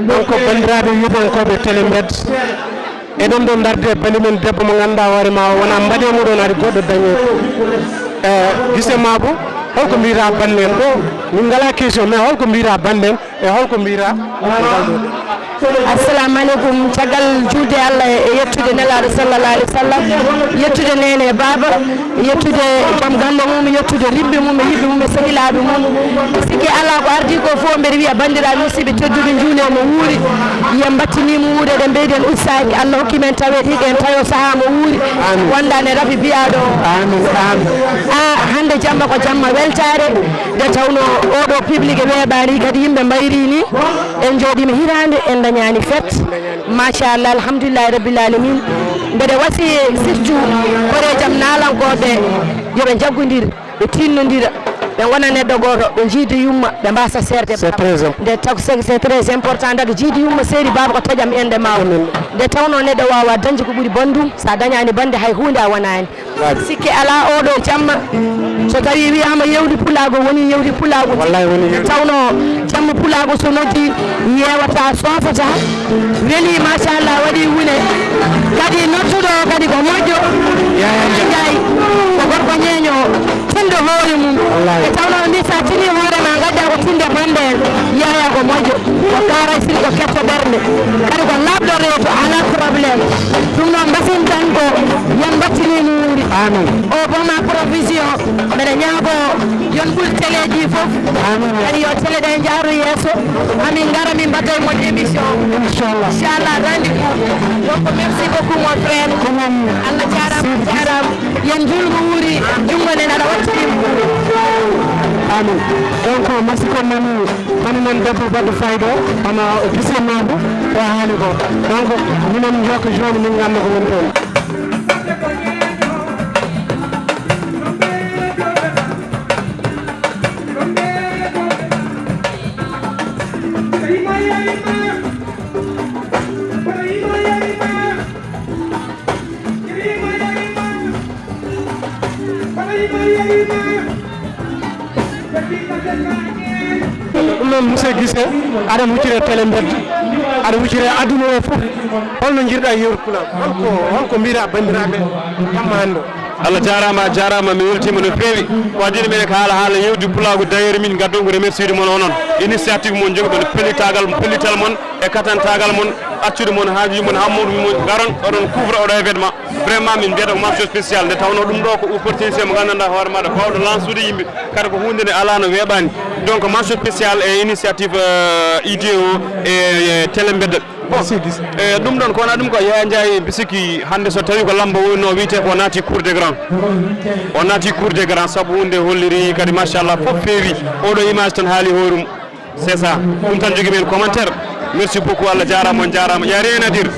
donc bandiraɓe yiɗonkoɓe télémed eɗen ɗo darde banimen debbo mo ganduɗa hoore ma wona mbaɗe muɗon ari goɗɗo dañe gise mabo holko mbiyata bande en ɗo min ngala question mais holko mbiyata bande en e holko mbiyata assalamu aleykum caggal julde Allah e yettude nelaɗo sallallah alih w sallam yettude nene baba yettude joom galle mum yettude rimɓe mum e yimɓe mum e sehilaɓe mum sikki ala ko ardi ko fof mbeɗa wiya bandiraɓe musidɓe tedduɓe juule mo wuuri yiya battinimo wuude ɗe mbeyden ustaki Allah hokki men taweɗe hiɗe en tawi saaha mo wuuri wondane rafi biyaɗo hande jamma ko jamma weltare nde tawno oɗo public e weeɓani kadi yimɓe mbayri ni en jooɗima hirande en dañani fête machallah alhamdulillahi rabbil alamin mbeɗe wasi surtout kore jaam nalankoɓe yoɓe jaggodira ɓe tinnodira ɓe gona neɗɗo goto ɓe jiida yumma ɓe mbasa serde nde taw c'est très important daga jiidi yumma seeri baba ko tojam ende maw nde tawno neɗɗo wawa dañde ko ɓuuri bandum sa dañani bande hay hunde a wonani sikki ala oɗo jamma so tawi wiyama yewdi pulago woni yewdi pulago tawno jamma pulago so noddi yewata sofata weeli machallah waɗi wune kadi nottuɗo kadi ko moƴƴo jayi ko gorko ñeño tinde hoore mum e tawno ndi sa tini hoore ma gadda ko tinde bande en yaya ko moƴƴo ko karay siri ko ketto ɓerde kadi ko labɗo reeto ala probléme ɗum noon mbasin tan ko yen battini muuri o boma provision mbeɗa ñaago yon ɓuuri téléji fof kadi yo télé ɗe jaaru yesso amin gara min mbatta e moon émission inchallah rendez-vous donc merci beaucoup mon frère Allah jarama yen julmo wuuri jungo nen aɗa wattinima amin donc masiko nani hani noon debbo baɗɗo faydo hono gise mabo o haali ko donc minen jokka joni min ganda ko woni toon ɗum noon monsieur Guissé aɗa huccire télé mbedde aɗa huccire aduna o fof holno jiiɗa yewru pulaar holko mbira bandiraɓe kamma hande Allah jarama mi weltima no feewi wadino mene ko haala yewdi pulago d'ailleurs min gaddo ko remercier mon onon initiative mon jogi ɗon pellital mon e katantagal mon accude mon haaji mon hammoudou mon garon oɗon couvre oɗo événement vraiment min mbiyata ko mention spécial nde tawno ɗum ɗo ko opportunité mo gandanɗa hoore maɗa bawɗo lansude yimɓe kadi ko hunde nde ala no weeɓani donc mention spécial e initiative IDO e télé mbedde ɗum ɗon ko wona ɗum ko Yaya Ndiaye bisiki hannde so tawi ko lamba wonno wiite ko naati cour des grands o naati cour des grands sabu hunde holliri kadi machallah fof feewi oɗo image tan haali horum c'est ça ɗum tan jogui men commentaire merci beaucoup Allah jarama on jarama y a rien à dire.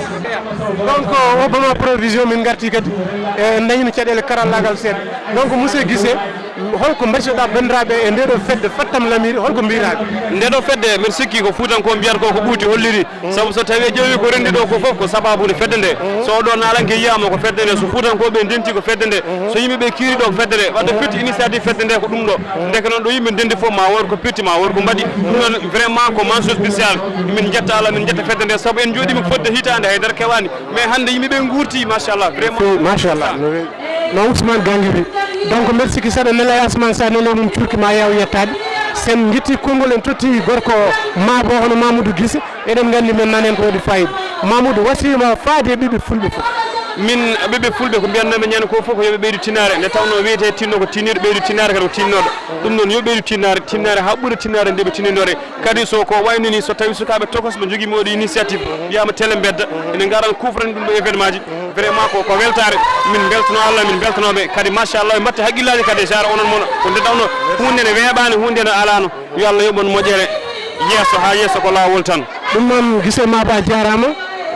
donc Obama provision min garti kadi e dañino caɗele karallagal seeɗa donc monsieur Guissé holko mbaɗitoɗa bandiraɓe e ndeɗo fedde fattam lamiri holko mbiraɓe ndeɗo fedde mbiɗa sikki ko fuutanko mbiyata ko ɓuuti holliri saabu so tawi ƴeewi ko rendi ɗo ko foof ko sababude fedde nde so oɗo naalanke yiyama ko fedde nde so fuutankoɓe denti ko fedde nde so yimɓeɓe kiiri ɗo ko fedde nde wadde firti initiative fedde nde ko ɗum ɗo deke noon ɗo yimɓe dendi fof ma won ko pirti ma won ko mbaɗi ɗum noon vraiment ko mention spécial min jetta Allah min jetta fedde nde saabu en jooɗima fodde hitande haydara kewani mais hande yimɓeɓe guurti machallah vraiment machallah no Ousmane Ganguiri donc merci ki saɗa nela Asmane sa nele mum curki ma yaw yettade sen guitti konngol en totti gorko maabo hono Mamadou Guissé eɗen gandi men nanen ko waɗi fayida Mamadou wasima faade ɓiɓɓe fulɓe fof min ɓeɓe fulɓe ko mbiyannoɓe ñande ko fof ko yoɓe ɓeydu tinnare nde tawno wiyete tinno ko tinniɗo ɓeydu tinnare kadi ko tinnoɗo ɗum noon yo ɓeydu tinnare ha ɓuura tinnare nde ɓe tinninore kadi so ko wayno ni so tawi sukaɓe tokos ɓe jogui moɗo initiative wiyama télé bedda ene garan kufrani ɗum ɗo événement ji vraiment ko weltare min beltano Allah min beltanoɓe kadi machallah ɓe mbatta haqqillaji kadi jara onon moon ko nde tawno hunde ne weeɓani hunde ne alano yo Allah yoɓon moƴƴere yesso ha yesso ko lawol tan ɗum noon Guissé Maba jarama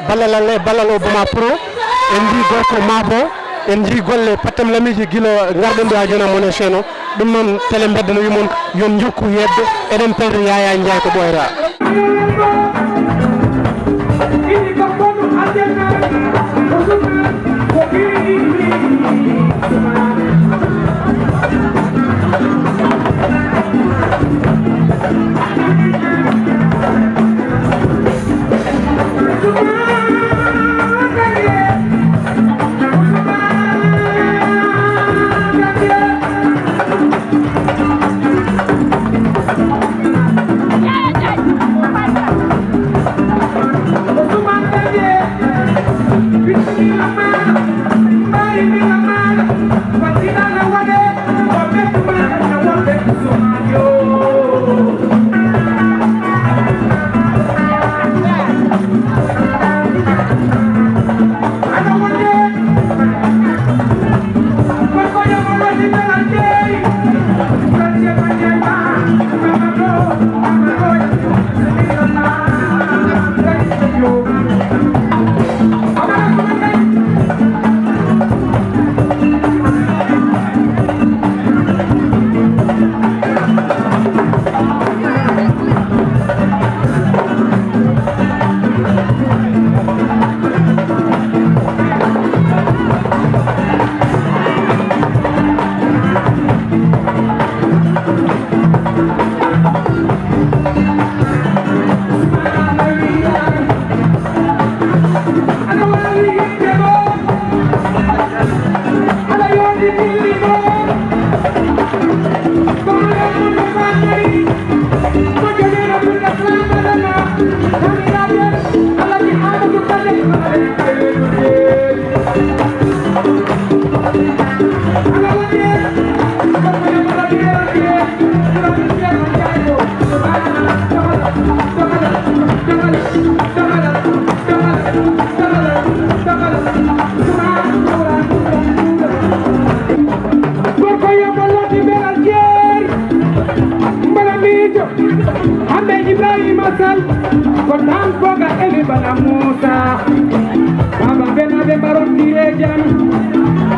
ballal e ballal Obama Pro en jii gorko Mabo en jii golle pattam lamiji guila garɗen ɗo ha joni mon e chaine o ɗum noon télé bedda no wimon yon jokku yedde eɗen pelta Yaya Ndiaye ko ɓoyra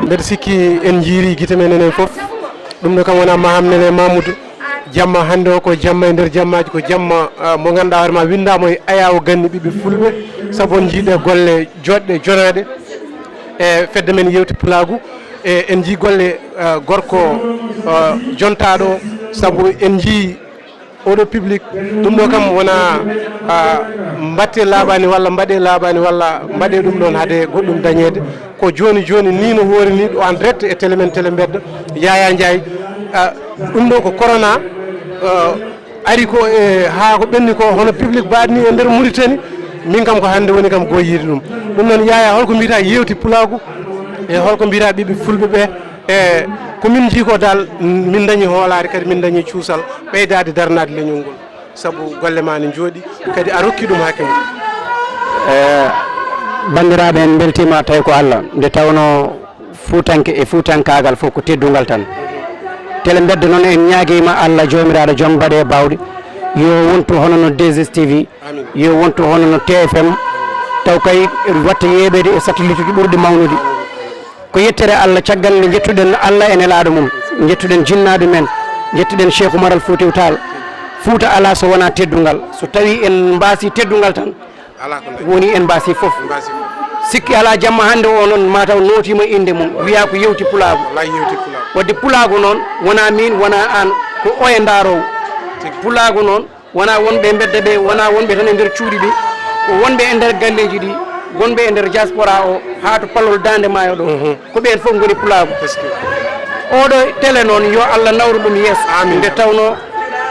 mbeɗa sikki en jiiri guite men enen foof ɗum ɗo kam wona ma hamnene Mamadou jamma hande o ko jamma e nder jammaji ko jamma mo ganduɗa hoore ma windama e ayawo ganni ɓiɓɓe fulɓe saabu on jiiɗe golle joɗɗe jonaɗe e fedde men yewti Pulagu e en jii golle gorko jontaɗo saabu en jii oɗo public ɗum ɗo kam wona mbatte laaɓani walla mbaɗe laaɓani walla mbaɗe ɗum ɗon haade goɗɗum dañede ko joni joni ni no horini ɗo en direct e télé men télé bedda Yaya Ndiaye ɗum ɗo ko corona ari ko e ha ko ɓenni ko hono public baɗni e nder Mauritanie min kam ko hande woni kam goyyide ɗum ɗum noon Yaya holko mbiyata yewti Pulagu e holko mbiyata ɓiɓɓe fulɓe ɓe e komin jii ko dal min dañi hoolare kadi min dañi cuusal ɓeydade darnade leñol ngol saabu golle ma ne jooɗi kadi a rokki ɗum hakke mum bandiraɓe en beltima tawi ko Allah nde tawno fuutanke e fuutankagal fof ko teddungal tan tele bedde noon en ñaaguima Allah jomiraɗo joom baɗe bawɗe yo wontu hono no 2STV yo wontu hono no TFM taw kay watta yeɓede e satellite ji ɓurɗi mawnude ko yettere Allah caggal nde jettuɗen Allah e nelaɗo mum jettuɗen jinnaɗo men jettuɗen Cheikh Oumar Al Foutiyou Tall Fouta ala so wona teddungal so tawi en mbasi teddungal tan woni en mbasi foof sikki ala jamma hande o noon mataw notima inde mum wiya ko yewti pulago wadde pulago noon wona min wona an ko oye darowo pulago noon wona wonɓe bedde ɓe wona wonɓe tan e nder cuuɗi ɗi ko wonɓe e nder galleji ɗi gonɓe e nder diaspora o ha to pallol dande maayo ɗo ko ɓen fof goni pulago oɗo télé noon yo Allah nawru ɗum yeeso nde tawno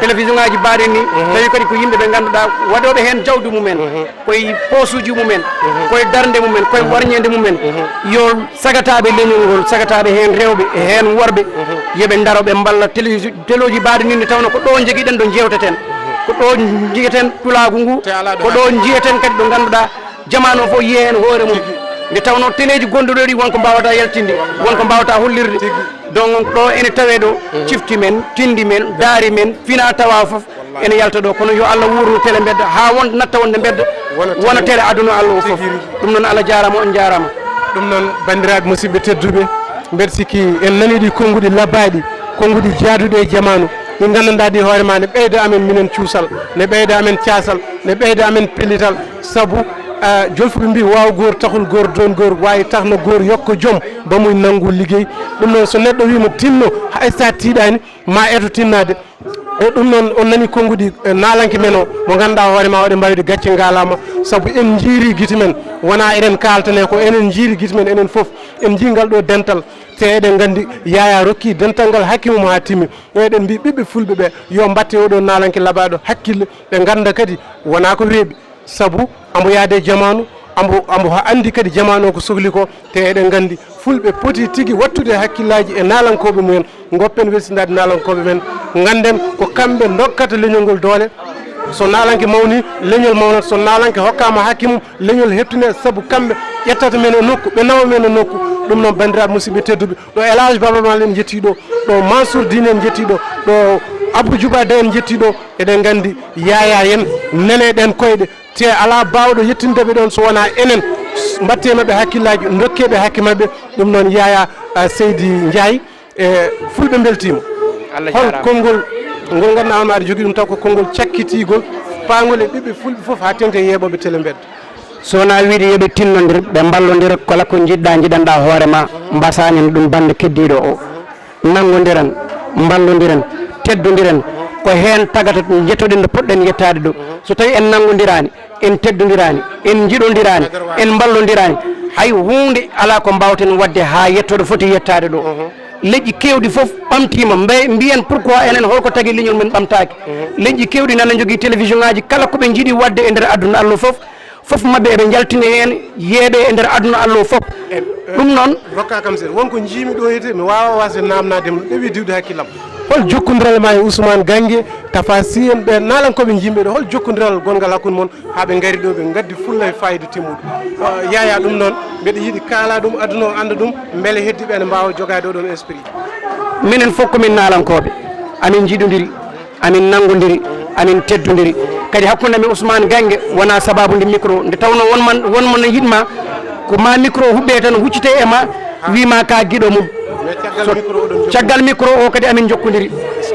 télévision ngaji mbaɗen ni tawi kadi ko yimɓe ɓe ganduɗa waɗoɓe hen jawdi mumen koye posuji mumen koye darde mumen koye warñede mumen yo sagataɓe leñol ngol sagataɓe hen rewɓe e hen worɓe yooɓe daroɓe balla téléji mbaɗen ni nde tawno ko ɗo joguiɗen ɗo jewteten ko ɗo jiyeten pulagu ngu ko ɗo jiyeten kadi ɗo ganduɗa jamanu o fof yiye hen hoore mum nde tawno téléji gonɗuɗo ɗi wonko mbawata yaltinde wonko mbawata hollirde donc ɗo ene tawe ɗo cifti men tindi men daari men fina tawa foof ene yalta ɗo kono yo Allah wurno télé bedda ha won natta wonde bedda wona télé aduna Allah o foof ɗum noon Allah jarama on jarama ɗum noon bandiraɓe musidɓe tedduɓe mbeɗa sikki en nani ɗi konnguɗi labbaɗi konnguɗi jaaduɗe e jamanu ɗi gandanɗa ɗi hoorema ne ɓeyda amen minen cuusal ne ɓeyda amen casal ne ɓeyda amen pellital saabu jolfuɓe mbi waw goor tahul goor don goor wawi tahno goor yokka joom bamuy nanggu ligguey ɗum noon so neɗɗo wima tinno hay sa tiiɗani ma eto tinnade e ɗum noon on nani konnguɗi nalanke men o mo ganduɗa hoorema oɗe mbawide gacce ngalama saabu en jiiri guite men wona eɗen kaltane ko enen jiiri guite men enen foof en jingal ɗo dental te eɗen gandi yaya rokki dental ngal hakkimum ha timmi eɗen mbi ɓiɓɓe fulɓe ɓe yo mbatte oɗo nalanke labaɗo hakkille ɓe ganda kadi wona ko weeɓi saabu ambo yaade jamanu ambo ha andi kadi jamanu o ko sohli ko te eɗen gandi fulɓe poti tigui wattude hakkillaji e nalankoɓe mumen goppen wersindade nalankoɓe men ganden ko kamɓe dokkata leñol ngol doole so nalanke mawni leñol mawnat so nalanke hokkama hakkimum leñol hettune saabu kamɓe ƴettata men e nokku ɓe nawa men e nokku ɗum noon bandiraɓe musidɓe tedduɓe ɗo Elage Baba Mal en jettiɗo ɗo Mansour Dine en jettiɗo ɗo Abdou Djouba Da en jettiɗo eɗen gandi yaya en neneɗen koyɗe te ala bawɗo yettindeɓe ɗon so wona enen mbatte mabɓe hakkillaji dokkeɓe hakke mabɓe ɗum noon yaya Seydi Ndiaye e fulɓe beltima hol konngol ngol ganduɗa on aɗa jogui ɗum taw ko konngol cakkitigol pangol e ɓiɓɓe fulɓe foof ha tengte yeɓoɓe télé bedda so wona wiide yooɓe tinnodir ɓe ballodira kala ko jiɗɗa jiɗanɗa hoorema mbasanen ɗum bande keddiɗo o nanggodiren ballodiren teddodiren ko hen tagata jettoɗen nde poɗɗen yettade ɗo so tawi en nanggodirani en teddodirani en jiɗodirani en ballodirani hay hunde ala ko mbawten wadde ha yettoɗo foti yettade ɗo leƴƴi kewɗi foof ɓamtima mbiyen pourquoi enen holko tagui leñol men ɓamtaki leƴƴi kewɗi nana jogui télévision ngaji kala koɓe jiiɗi wadde e nder aduna Allah foof mabɓe eɓe jaltine hen yeeɓe e nder aduna Allah o foof ɗum noon rokka kam seeɗa wonko jiimi ɗo hete mi wawa wasde namnademo ɗewi diwde hakkillam hol jokkodiral ma e Ousmane Gangue Tafa Sy en ɓe nalankoɓe jimɓe ɗo hol jokkodiral gongal hakkude moon haaɓe gaari ɗo ɓe gaddi fulla e fayida timmuɗo yaya ɗum noon mbeɗa yiiɗi kaala ɗum aduna o anda ɗum beele heddiɓe ne mbawa jogade oɗon esprit minen fof komin nalankoɓe amin jiɗodiri amin nanggodiri amin teddodiri kadi hakkude men Ousmane Gangue wona sababude micro nde tawno wonmo no yitma ko ma micro huɓɓe tan huccite e ma wima ka guiɗo mum caggal micro o kadi amin jokkodiri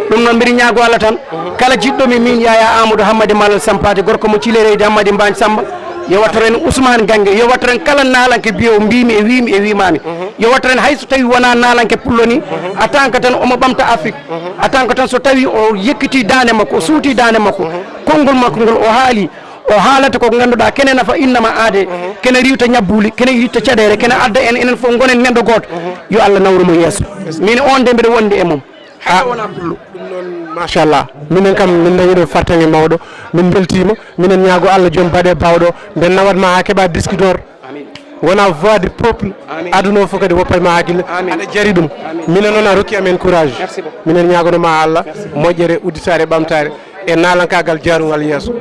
ɗum noon mbiɗa ñaago Allah tan kala jiɗɗomi min Yaya Amadou Hammady Malal Sampate gorko mo Thiléreydi Hammady Mbagne Samba yo wattoren Ousmane Gangue yo wattoren kala nalanke biyo mbimi e wimi e wimami yo wattoren hayso tawi wona nalanke pullo ni en tant que tan omo ɓamta Afrique en tant que tan so tawi o yekkiti dande makko o suuti dande makko konngol makko ngol o haali o haalata ko ganduɗa kene nafa innama aade kene riwta ñabbuli kene yitta caɗele kene adda en enen fof gonen neɗɗo goto yo Allah nawrumo yeeso min on de mbiɗa wondi e mum ha wona pullo ɗum noon machallah minen kam min dañiɗo fartange mawɗo min beltima minen ñaago Allah joom baɗe bawɗo nden nawatma ha keeɓa disque d'or wona voix du peuple aduna o fof kadi woppayma hakkille aɗa jari ɗum minen noon a rokki amen courage minen ñagonoma Allah moƴƴere udditare ɓamtare e nalankagal jarugal yeeso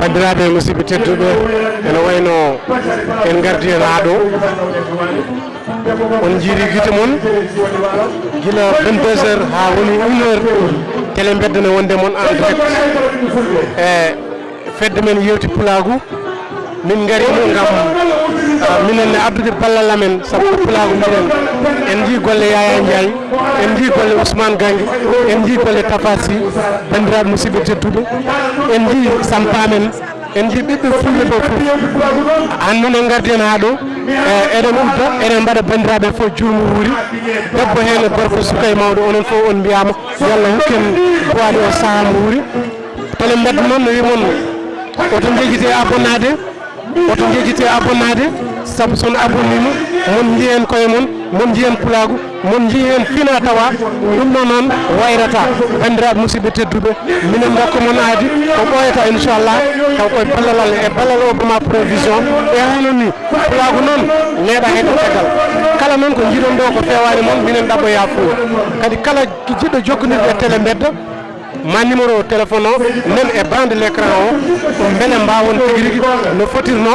bandiraɓe musidɓe tedduɓe ene wayno en gardi hen ha ɗo on jiiri gite mon gila 22h ha woni 1h télé mbedde ne wonde mon en direct fedde men yewti pulaagu min ngari mo ngam minen ne addude ballal amen sabu pulaagu minen en ji golle Yaya Ndiaye en ji golle Ousmane Gangi en ji golle Tafasi bandiraɓe musidɓe tedduɓe en ji sampamen en ji ɓiɓɓe fulɓe ɗo fof hande no garden ha ɗo eɗen udda eɗen mbaɗa bandiraɓe fof juumu wuuri debbo hen e gorko suka e mawɗo onon fof on mbiyama yallah hokken bowaɗe o saaha mo wuuri tele mbedda noon no wimon oto jejjite abonnade sabu son abonnima mon jihen koye mon jihen pulaagu mon jihen fina tawa ɗum ɗo noon wayrata bandiraɓe musidɓe tedduɓe minen dokka mon aadi ko ɓoyata inchallah taw koye ballal e ballal o bama provision e hono ni pulaagu noon neeɗa hen tegal kala noon ko jiiɗon ɗo ko fewani moon minen ɗaɓɓoya fo kadi kala jiɗɗo jokkodirde télé mbedda ma numéro téléphone o nen e bande l' écran o beele mbawon tigui rigui no fotirno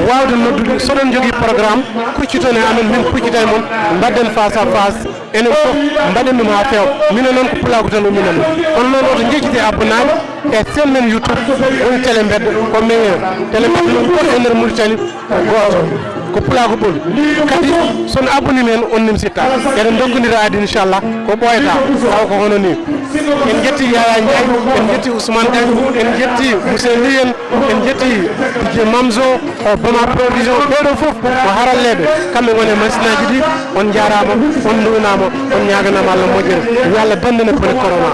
wawde noddude soɗon jogui programme kuccitone amen min kuccitay moon mbadden face à face enen fof mbaɗen ɗum ha feewa minen noon ko pulaagu tan o minen kono noon oto jejjite abonnade e sen men YouTube woni télé mbedda ko meilleur télé mbedda noon goto e nder Mauritanie goto ko pulaagu ɓol kadi son abonni men on nimsitta eɗen dokkodira adi inchallah ko ɓoyata taw ko hono ni en jetti Yaya Ndiaye en jetti Ousmane Gangi en jetti Moussé Liyen en jetti DJ Mamzo o bama provision ɓeɗo fof ko haralleɓe kamɓe gone machine aji ɗi on jarama on duwnama on ñaganama Allah moƴƴere yo Allah dandane pone corona